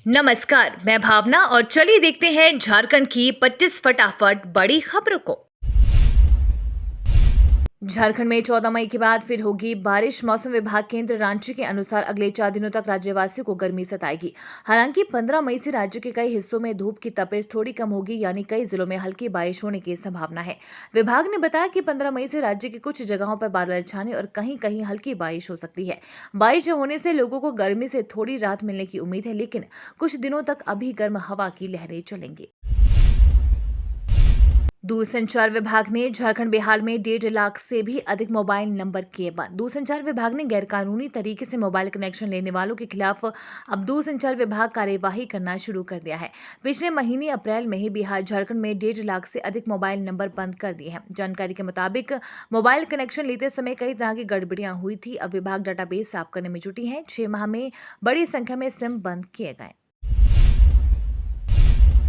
नमस्कार, मैं भावना और चलिए देखते हैं झारखंड की 25 फटाफट बड़ी खबरों को। झारखंड में 14 मई के बाद फिर होगी बारिश। मौसम विभाग केंद्र रांची के अनुसार अगले 4 दिनों तक राज्यवासियों को गर्मी सताएगी। हालांकि 15 मई से राज्य के कई हिस्सों में धूप की तपिश थोड़ी कम होगी, यानी कई जिलों में हल्की बारिश होने की संभावना है। विभाग ने बताया कि 15 मई से राज्य की कुछ जगहों पर बादल छाने और कहीं कहीं हल्की बारिश हो सकती है। बारिश होने से लोगों को गर्मी से थोड़ी राहत मिलने की उम्मीद है, लेकिन कुछ दिनों तक अभी गर्म हवा की लहरें चलेंगी। दूरसंचार विभाग ने झारखंड बिहार में 1.5 लाख से भी अधिक मोबाइल नंबर किए बंद। दूरसंचार विभाग ने गैरकानूनी तरीके से मोबाइल कनेक्शन लेने वालों के खिलाफ अब दूरसंचार विभाग कार्यवाही करना शुरू कर दिया है। पिछले महीने अप्रैल में ही बिहार झारखंड में 1.5 लाख से अधिक मोबाइल नंबर बंद कर दिए हैं। जानकारी के मुताबिक मोबाइल कनेक्शन लेते समय कई तरह की गड़बड़ियां हुई थी। अब विभाग डाटाबेस साफ करने में जुटी है। 6 माह में बड़ी संख्या में सिम बंद किए गए।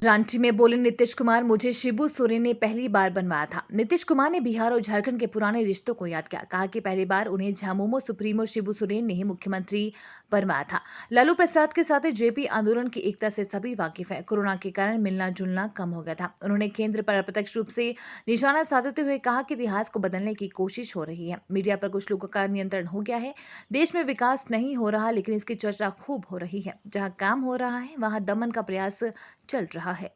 रांची में बोले नीतीश कुमार, मुझे शिबू सोरेन ने पहली बार बनवाया था। नीतीश कुमार ने बिहार और झारखंड के पुराने रिश्तों को याद किया। कहा कि पहली बार उन्हें झामुमो सुप्रीमो शिबू सोरेन ने ही मुख्यमंत्री बनवाया था। लालू प्रसाद के साथ जेपी आंदोलन की एकता से सभी वाकिफ है। कोरोना के कारण मिलना जुलना कम हो गया था। उन्होंने केंद्र पर अप्रत्यक्ष रूप से निशाना साधते हुए कहा कि इतिहास को बदलने की कोशिश हो रही है। मीडिया पर कुछ लोगों का नियंत्रण हो गया है। देश में विकास नहीं हो रहा, लेकिन इसकी चर्चा खूब हो रही है। जहां काम हो रहा है वहां दमन का प्रयास चल रहा है।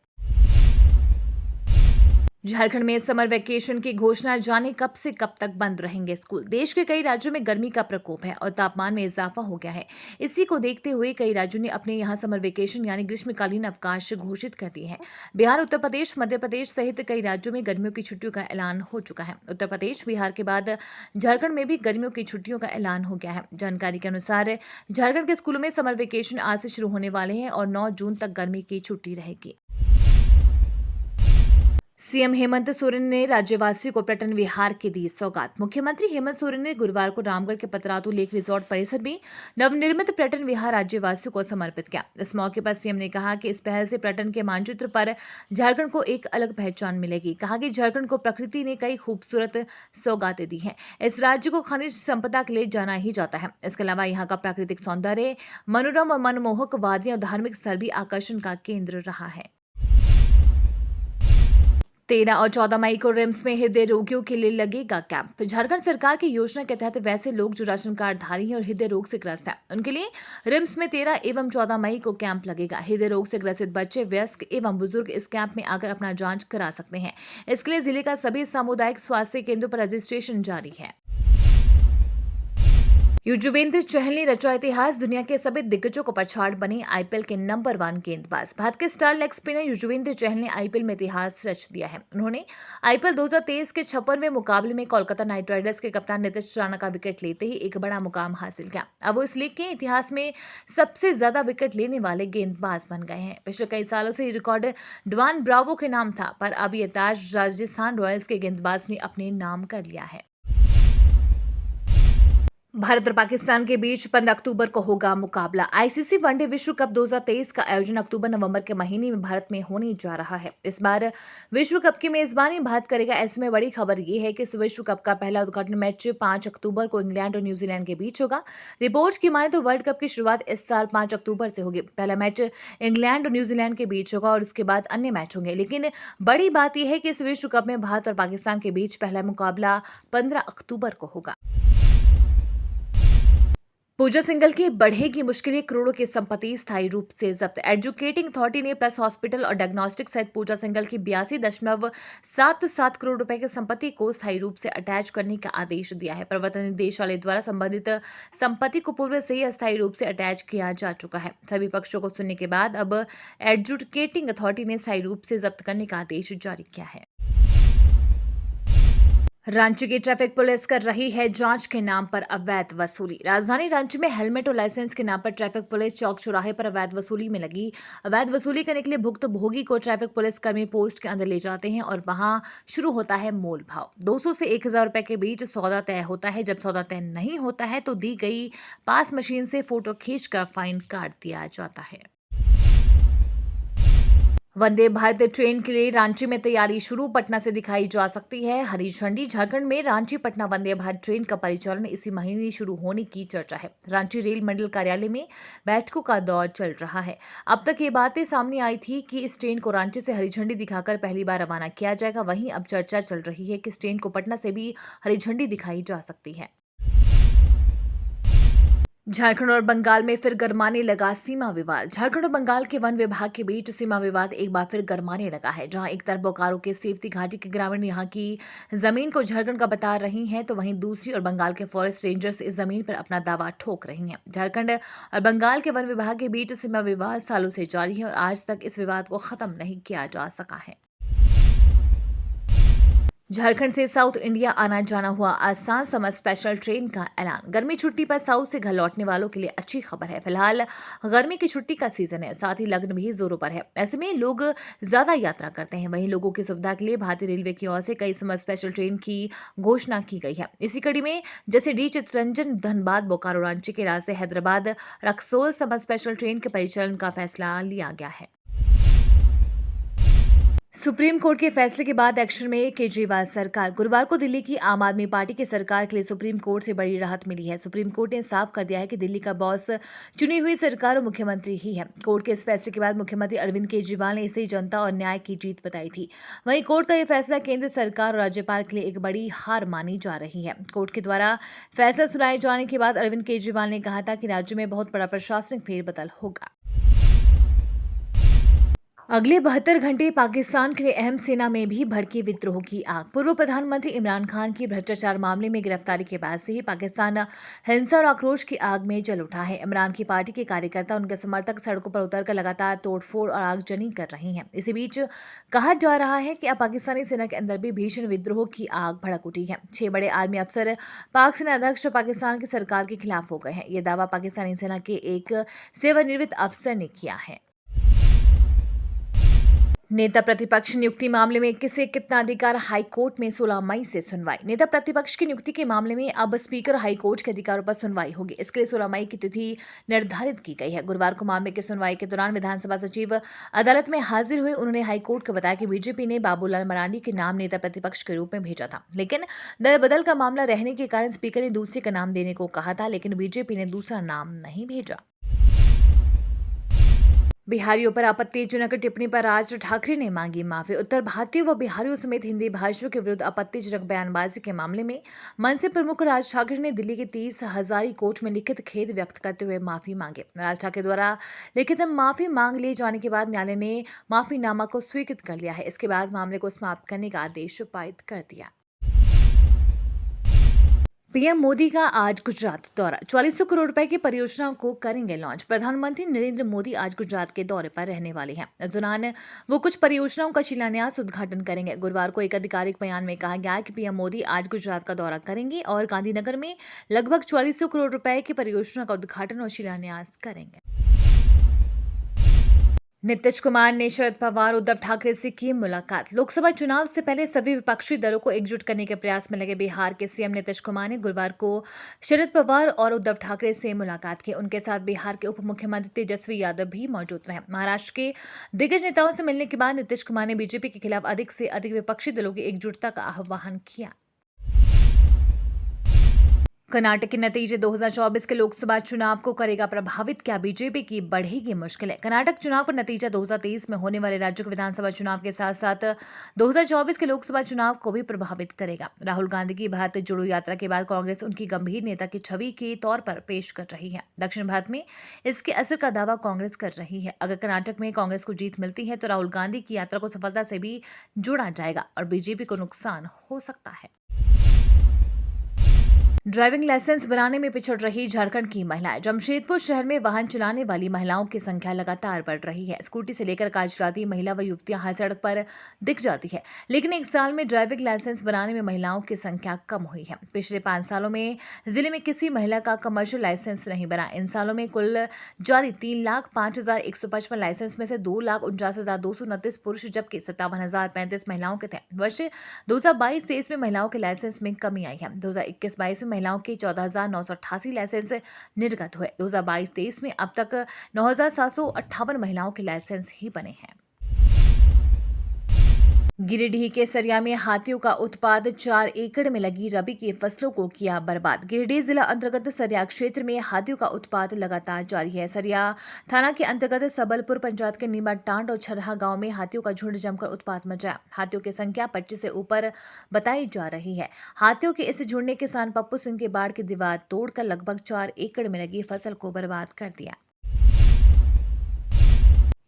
झारखंड में समर वैकेशन की घोषणा, जाने कब से कब तक बंद रहेंगे स्कूल। देश के कई राज्यों में गर्मी का प्रकोप है और तापमान में इजाफा हो गया है। इसी को देखते हुए कई राज्यों ने अपने यहां समर वैकेशन यानी ग्रीष्मकालीन अवकाश घोषित कर दिए हैं। बिहार, उत्तर प्रदेश, मध्य प्रदेश सहित कई राज्यों में गर्मियों की छुट्टियों का ऐलान हो चुका है। उत्तर प्रदेश, बिहार के बाद झारखंड में भी गर्मियों की छुट्टियों का ऐलान हो गया है। जानकारी के अनुसार झारखंड के स्कूलों में समर वैकेशन आज से शुरू होने वाले हैं और 9 जून तक गर्मी की छुट्टी रहेगी। सीएम हेमंत सोरेन ने राज्यवासियों को पर्यटन विहार की दी सौगात। मुख्यमंत्री हेमंत सोरेन ने गुरुवार को रामगढ़ के पतरातू लेक रिजॉर्ट परिसर में नवनिर्मित पर्यटन विहार राज्यवासियों को समर्पित किया। इस मौके पर सीएम ने कहा कि इस पहल से पर्यटन के मानचित्र पर झारखंड को एक अलग पहचान मिलेगी। कहा कि झारखंड को प्रकृति ने कई खूबसूरत सौगातें दी हैं। इस राज्य को खनिज संपदा के लिए जाना ही जाता है। इसके अलावा यहाँ का प्राकृतिक सौंदर्य, मनोरम और मनमोहक वादियां और धार्मिक स्थल भी आकर्षण का केंद्र रहा है। 13 और 14 मई को रिम्स में हृदय रोगियों के लिए लगेगा कैंप। झारखंड सरकार की योजना के तहत वैसे लोग जो राशन कार्ड धारी हैं और हृदय रोग से ग्रस्त हैं, उनके लिए रिम्स में 13 एवं 14 मई को कैंप लगेगा। हृदय रोग से ग्रसित बच्चे, वयस्क एवं बुजुर्ग इस कैंप में आकर अपना जांच करा सकते हैं। इसके लिए जिले का सभी सामुदायिक स्वास्थ्य केंद्रों पर रजिस्ट्रेशन जारी है। युजवेंद्र चहल ने रचा इतिहास। दुनिया के सभी दिग्गजों को पछाड़ बने आईपीएल के नंबर 1 गेंदबाज। भारत के star leg spinner Yuzvendra Chahal ने आईपीएल में इतिहास रच दिया है। उन्होंने आईपीएल 2023 के 56वें मुकाबले में कोलकाता नाइट राइडर्स के कप्तान नीतीश राणा का विकेट लेते ही एक बड़ा मुकाम हासिल किया। अब वो इस लीग के इतिहास में सबसे ज्यादा विकेट लेने वाले गेंदबाज बन गए हैं। पिछले कई सालों से ये रिकॉर्ड डवान ब्रावो के नाम था, पर अब ये ताज राजस्थान रॉयल्स के गेंदबाज ने अपने नाम कर लिया है। भारत और पाकिस्तान के बीच 15 अक्टूबर को होगा मुकाबला। आईसीसी वनडे विश्व कप 2023 का आयोजन अक्टूबर-नवंबर के महीने में भारत में होने जा रहा है। इस बार विश्व कप की मेजबानी भारत करेगा। ऐसे में बड़ी खबर ये है कि इस विश्व कप का पहला उद्घाटन मैच 5 अक्टूबर को इंग्लैंड और न्यूजीलैंड के बीच होगा। रिपोर्ट्स की माने तो वर्ल्ड कप की शुरुआत इस साल 5 अक्टूबर से होगी। पहला मैच इंग्लैंड और न्यूजीलैंड के बीच होगा और उसके बाद अन्य मैच होंगे। लेकिन बड़ी बात यह है कि इस विश्व कप में भारत और पाकिस्तान के बीच पहला मुकाबला 15 अक्टूबर को होगा। पूजा सिंघल की बढ़ेगी मुश्किलें, करोड़ों की संपत्ति स्थायी रूप से जब्त। एजुकेटिंग अथॉरिटी ने प्लस हॉस्पिटल और डायग्नोस्टिक सहित पूजा सिंघल की 82.77 करोड़ रुपए की संपत्ति को स्थायी रूप से अटैच करने का आदेश दिया है। प्रवर्तन निदेशालय द्वारा संबंधित संपत्ति को पूर्व से ही अस्थायी रूप से अटैच किया जा चुका है। सभी पक्षों को सुनने के बाद अब एजुकेटिंग अथॉरिटी ने स्थायी रूप से जब्त करने का आदेश जारी किया है। रांची की ट्रैफिक पुलिस कर रही है जांच के नाम पर अवैध वसूली। राजधानी रांची में हेलमेट और लाइसेंस के नाम पर ट्रैफिक पुलिस चौक चौराहे पर अवैध वसूली में लगी। अवैध वसूली करने के लिए भुक्तभोगी को ट्रैफिक पुलिस कर्मी पोस्ट के अंदर ले जाते हैं और वहां शुरू होता है मोल भाव। 200 से 1000 रुपए के बीच सौदा तय होता है। जब सौदा तय नहीं होता है तो दी गई पास मशीन से फोटो खींचकर फाइन काट दिया जाता है। वंदे भारत ट्रेन के लिए रांची में तैयारी शुरू, पटना से दिखाई जा सकती है हरी झंडी। झारखंड में रांची पटना वंदे भारत ट्रेन का परिचालन इसी महीने शुरू होने की चर्चा है। रांची रेल मंडल कार्यालय में बैठकों का दौर चल रहा है। अब तक ये बातें सामने आई थी कि इस ट्रेन को रांची से हरी झंडी दिखाकर पहली बार रवाना किया जाएगा। वहीं अब चर्चा चल रही है कि इस ट्रेन को पटना से भी हरी झंडी दिखाई जा सकती है। झारखंड और बंगाल में फिर गरमाने लगा सीमा विवाद। झारखंड और बंगाल के वन विभाग के बीच सीमा विवाद एक बार फिर गरमाने लगा है। जहां एक तरफ बोकारो के सेफ्ती घाटी के ग्रामीण यहां की जमीन को झारखंड का बता रही हैं, तो वहीं दूसरी ओर बंगाल के फॉरेस्ट रेंजर्स इस जमीन पर अपना दावा ठोक रही हैं। झारखंड और बंगाल के वन विभाग के बीच सीमा विवाद सालों से जारी है और आज तक इस विवाद को खत्म नहीं किया जा सका है। झारखंड से साउथ इंडिया आना जाना हुआ आसान समर स्पेशल ट्रेन का ऐलान। गर्मी छुट्टी पर साउथ से घर लौटने वालों के लिए अच्छी खबर है। फिलहाल गर्मी की छुट्टी का सीजन है, साथ ही लगन भी जोरों पर है। ऐसे में लोग ज्यादा यात्रा करते हैं। वहीं लोगों की सुविधा के लिए भारतीय रेलवे की ओर से कई समर स्पेशल ट्रेन की घोषणा की गई है। इसी कड़ी में जैसे डी चित्तरंजन धनबाद बोकारो रांची के रास्ते Hyderabad Raxaul summer special train के परिचालन का फैसला लिया गया है। सुप्रीम कोर्ट के फैसले के बाद एक्शन में केजरीवाल सरकार। गुरुवार को दिल्ली की आम आदमी पार्टी की सरकार के लिए सुप्रीम कोर्ट से बड़ी राहत मिली है। सुप्रीम कोर्ट ने साफ कर दिया है कि दिल्ली का बॉस चुनी हुई सरकार और मुख्यमंत्री ही है। कोर्ट के इस फैसले के बाद मुख्यमंत्री अरविंद केजरीवाल ने इसे जनता और न्याय की जीत बताई थी। वहीं कोर्ट का यह फैसला केंद्र सरकार और राज्यपाल के लिए एक बड़ी हार मानी जा रही है। कोर्ट के द्वारा फैसला सुनाए जाने के बाद अरविंद केजरीवाल ने कहा था कि राज्य में बहुत बड़ा प्रशासनिक फेरबदल होगा। अगले 72 घंटे पाकिस्तान के लिए अहम, सेना में भी भड़की विद्रोह की आग। पूर्व प्रधानमंत्री इमरान खान की भ्रष्टाचार मामले में गिरफ्तारी के बाद से ही पाकिस्तान हिंसा और आक्रोश की आग में जल उठा है। इमरान की पार्टी के कार्यकर्ता, उनके समर्थक सड़कों पर उतरकर लगातार तोड़फोड़ और आगजनी कर रहे हैं। इसी बीच कहा जा रहा है कि अब पाकिस्तानी सेना के अंदर भी भीषण विद्रोह की आग भड़क उठी है। 6 बड़े आर्मी अफसर पाक सेना अध्यक्ष पाकिस्तान की सरकार के खिलाफ हो गए हैं। यह दावा पाकिस्तानी सेना के एक सेवानिवृत्त अफसर ने किया है। नेता प्रतिपक्ष नियुक्ति मामले में किसे कितना अधिकार, हाईकोर्ट में 16 मई से सुनवाई। नेता प्रतिपक्ष की नियुक्ति के मामले में अब स्पीकर हाईकोर्ट के अधिकारों पर सुनवाई होगी। इसके लिए 16 मई की तिथि निर्धारित की गई है। गुरुवार को मामले की सुनवाई के दौरान विधानसभा सचिव अदालत में हाजिर हुए। उन्होंने हाईकोर्ट को बताया कि बीजेपी ने बाबूलाल मरांडी के नाम नेता प्रतिपक्ष के रूप में भेजा था, लेकिन दल बदल का मामला रहने के कारण स्पीकर ने दूसरे का नाम देने को कहा था, लेकिन बीजेपी ने दूसरा नाम नहीं भेजा। बिहारियों पर आपत्तिजनक टिप्पणी पर राज ठाकरे ने मांगी माफी। उत्तर भारतीयों व बिहारियों समेत हिंदी भाषियों के विरुद्ध आपत्तिजनक बयानबाजी के मामले में मनसे प्रमुख राज ठाकरे ने दिल्ली के 30 हजारी कोर्ट में लिखित खेद व्यक्त करते हुए माफी मांगे। राज ठाकरे द्वारा लिखित माफी मांग लिए जाने के बाद न्यायालय ने माफीनामा को स्वीकृत कर लिया है। इसके बाद मामले को समाप्त करने का आदेश पारित कर दिया। पीएम मोदी का आज गुजरात दौरा। 4400 करोड़ रुपए की परियोजनाओं को करेंगे लॉन्च। प्रधानमंत्री नरेंद्र मोदी आज गुजरात के दौरे पर रहने वाले हैं। इस दौरान वो कुछ परियोजनाओं का शिलान्यास, उद्घाटन करेंगे। गुरुवार को एक आधिकारिक बयान में कहा गया कि पीएम मोदी आज गुजरात का दौरा करेंगे और गांधीनगर में लगभग 4400 करोड़ रुपए की परियोजना का उद्घाटन और शिलान्यास करेंगे। नीतीश कुमार ने शरद पवार, उद्धव ठाकरे से की मुलाकात। लोकसभा चुनाव से पहले सभी विपक्षी दलों को एकजुट करने के प्रयास में लगे बिहार के सीएम नीतीश कुमार ने गुरुवार को शरद पवार और उद्धव ठाकरे से मुलाकात की। उनके साथ बिहार के उप मुख्यमंत्री तेजस्वी यादव भी मौजूद रहे। महाराष्ट्र के दिग्गज नेताओं से मिलने के बाद नीतीश कुमार ने बीजेपी के खिलाफ अधिक से अधिक विपक्षी दलों की एकजुटता का आह्वान किया। कर्नाटक के नतीजे 2024 के लोकसभा चुनाव को करेगा प्रभावित, क्या बीजेपी की बढ़ेगी मुश्किलें। कर्नाटक चुनाव का नतीजा 2023 में होने वाले राज्यों के विधानसभा चुनाव के साथ साथ 2024 के लोकसभा चुनाव को भी प्रभावित करेगा। राहुल गांधी की भारत जोड़ो यात्रा के बाद कांग्रेस उनकी गंभीर नेता की छवि के तौर पर पेश कर रही है। दक्षिण भारत में इसके असर का दावा कांग्रेस कर रही है। अगर कर्नाटक में कांग्रेस को जीत मिलती है तो राहुल गांधी की यात्रा को सफलता से भी जोड़ा जाएगा और बीजेपी को नुकसान हो सकता है। ड्राइविंग लाइसेंस बनाने में पिछड़ रही झारखंड की महिलाएं। जमशेदपुर शहर में वाहन चलाने वाली महिलाओं की संख्या लगातार बढ़ रही है। स्कूटी से लेकर कार चलाती महिला व युवतियां हर सड़क पर दिख जाती है, लेकिन एक साल में ड्राइविंग लाइसेंस बनाने में महिलाओं की संख्या कम हुई है। पिछले 5 सालों में जिले में किसी महिला का कमर्शियल लाइसेंस नहीं बना। इन सालों में कुल जारी 3,05,155 लाइसेंस में से 2,49,229 पुरुष जबकि 57,035 महिलाओं के थे। वर्ष 2022-23 में महिलाओं के लाइसेंस में कमी आई है। 2021-22 में महिलाओं के 14,988 लाइसेंस निर्गत हुए। 2022-23 में अब तक 9,758 महिलाओं के लाइसेंस ही बने हैं। गिरिडीह के सरिया में हाथियों का उत्पात 4 एकड़ में लगी रबी की फसलों को किया बर्बाद। गिरिडीह जिला अंतर्गत सरिया क्षेत्र में हाथियों का उत्पात लगातार जारी है। सरिया थाना के अंतर्गत सबलपुर पंचायत के नीमा टांड और छरहा गांव में हाथियों का झुंड जमकर उत्पात मचाया। हाथियों की संख्या 25 से ऊपर बताई जा रही है। हाथियों के इस झुंड ने किसान पप्पू सिंह के बाढ़ की दीवार तोड़कर लगभग 4 एकड़ में लगी फसल को बर्बाद कर दिया।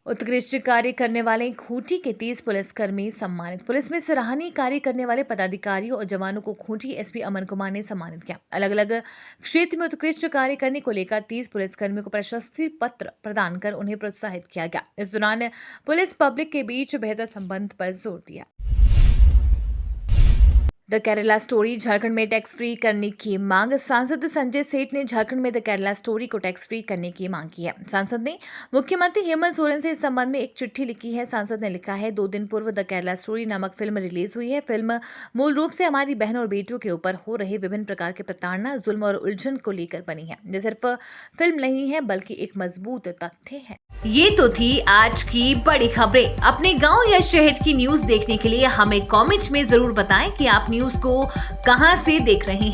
उत्कृष्ट कार्य करने वाले खूंटी के 30 पुलिसकर्मी सम्मानित। पुलिस में सराहनीय कार्य करने वाले पदाधिकारियों और जवानों को खूंटी एसपी अमन कुमार ने सम्मानित किया। अलग अलग क्षेत्र में उत्कृष्ट कार्य करने को लेकर 30 पुलिसकर्मियों को प्रशस्ति पत्र प्रदान कर उन्हें प्रोत्साहित किया गया। इस दौरान पुलिस पब्लिक के बीच बेहतर संबंध पर जोर दिया। द केरला स्टोरी झारखंड में टैक्स फ्री करने की मांग। सांसद संजय सेठ ने झारखंड में द केरला स्टोरी को टैक्स फ्री करने की मांग की है। सांसद ने मुख्यमंत्री हेमंत सोरेन से इस संबंध में एक चिट्ठी लिखी है। सांसद ने लिखा है, 2 दिन पूर्व द केरला स्टोरी नामक फिल्म रिलीज हुई है। फिल्म मूल रूप से हमारी बहनों और बेटियों के ऊपर हो रहे विभिन्न प्रकार के प्रताड़ना, जुल्म और उलझन को लेकर बनी है। ये सिर्फ फिल्म नहीं है बल्कि एक मजबूत तथ्य है। ये तो थी आज की बड़ी खबरें। अपने गांव या शहर की न्यूज देखने के लिए हमें कमेंट में जरूर बताएं कि आप न्यूज को कहां से देख रहे हैं।